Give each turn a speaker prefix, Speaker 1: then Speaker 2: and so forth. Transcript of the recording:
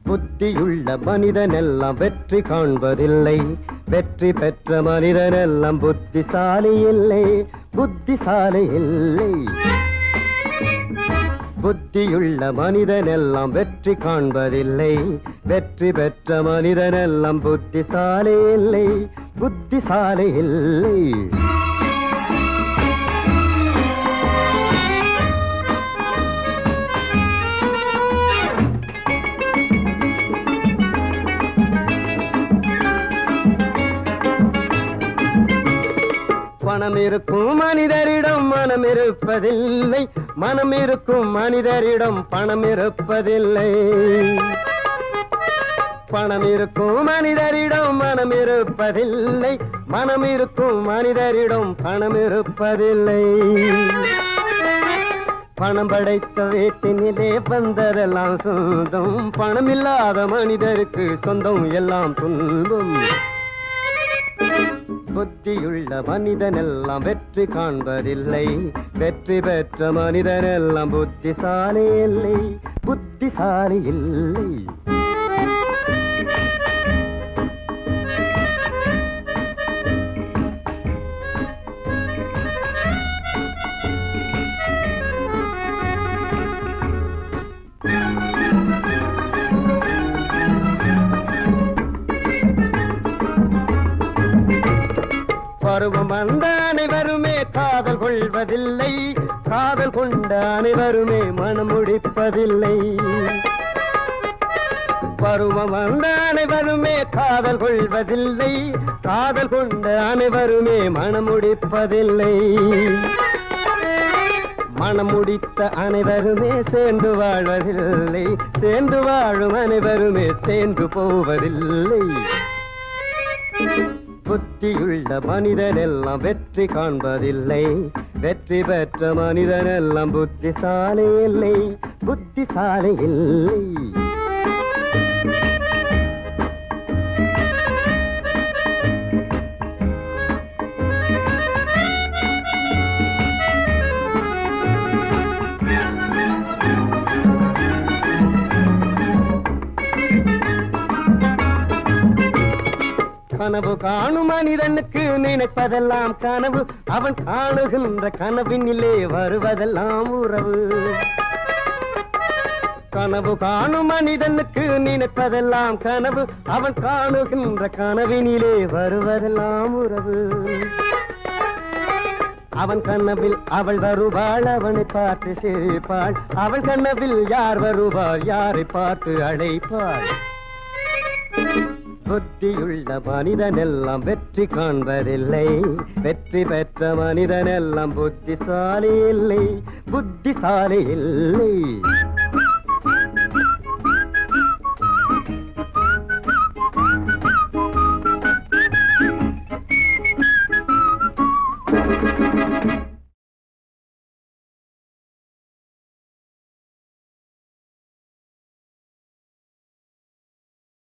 Speaker 1: புத்தியுள்ள மனிதனெல்லாம் வெற்றி காண்பதில்லை, வெற்றி பெற்ற மனிதனெல்லாம் புத்திசாலி இல்லை, புத்திசாலி இல்லை. புத்தியுள்ள மனிதனெல்லாம் வெற்றி காண்பதில்லை, வெற்றி பெற்ற மனிதனெல்லாம் புத்திசாலி இல்லை, புத்திசாலி இல்லை. பணம் இருக்கும் மனிதரிடம் மனம் இருப்பதில்லை, மனம் இருக்கும் மனிதரிடம் பணம் இருப்பதில்லை. பணம் இருக்கும் மனிதரிடம் மனம் இருப்பதில்லை, மனம் இருக்கும் மனிதரிடம் பணம் இருப்பதில்லை. பணம் படைத்த வீட்டினிலே வந்ததெல்லாம் சொந்தம், பணம் இல்லாத மனிதருக்கு சொந்தம் எல்லாம் துன்பம். புத்தியுள்ள மனிதனெல்லாம் வெற்றி காண்பதில்லை, வெற்றி பெற்ற மனிதனெல்லாம் புத்திசாலி இல்லை, புத்திசாலி இல்லை. பருவம் வந்த அனைவருமே காதல் கொள்வதில்லை, காதல் கொண்ட அனைவருமே மனம் முடிப்பதில்லை. பருவம் வந்த அனைவருமே காதல் கொள்வதில்லை, காதல் கொண்ட அனைவருமே மனம் முடிப்பதில்லை. மனம் முடித்த அனைவருமே சேர்ந்து வாழ்வதில்லை, சேர்ந்து வாழும் அனைவருமே சேர்ந்து போவதில்லை. புத்தியுள்ள மனிதனெல்லாம் வெற்றி காண்பதில்லை, வெற்றி பெற்ற மனிதனெல்லாம் புத்திசாலி இல்லை, புத்திசாலி இல்லை. கனவு காணும் மனிதனுக்கு நினைப்பதெல்லாம் கனவு, அவன் காணுகின்ற கனவினிலே வருவதெல்லாம் உறவு. கனவு காணும் மனிதனுக்கு நினைப்பதெல்லாம் கனவு, அவன் காணுகின்ற கனவினிலே வருவதெல்லாம் உறவு. அவன் கனவில் அவள் வருவாள், அவனை பார்த்து சிரிப்பாள், அவள் கனவில் யார் வருவாள், யாரை பார்த்து அழைப்பாள். புத்தியுள்ள மனிதனெல்லாம் வெற்றி காண்பதில்லை, வெற்றி பெற்ற மனிதனெல்லாம் புத்திசாலி இல்லை, புத்திசாலி இல்லை.